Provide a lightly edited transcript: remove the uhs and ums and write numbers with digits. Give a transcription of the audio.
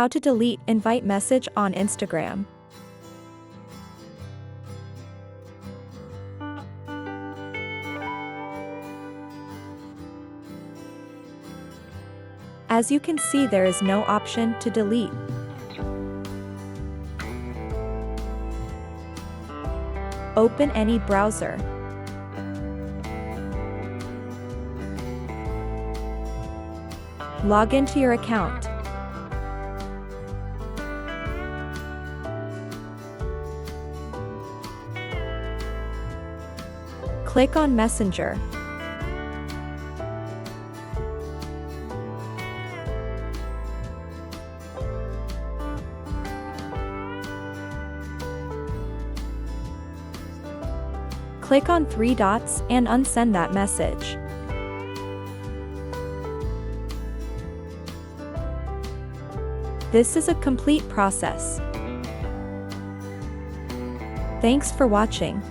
How to delete invite message on Instagram. As you can see, there is no option to delete. Open any browser. Log into your account. Click on Messenger. Click on three dots and unsend that message. This is a complete process. Thanks for watching.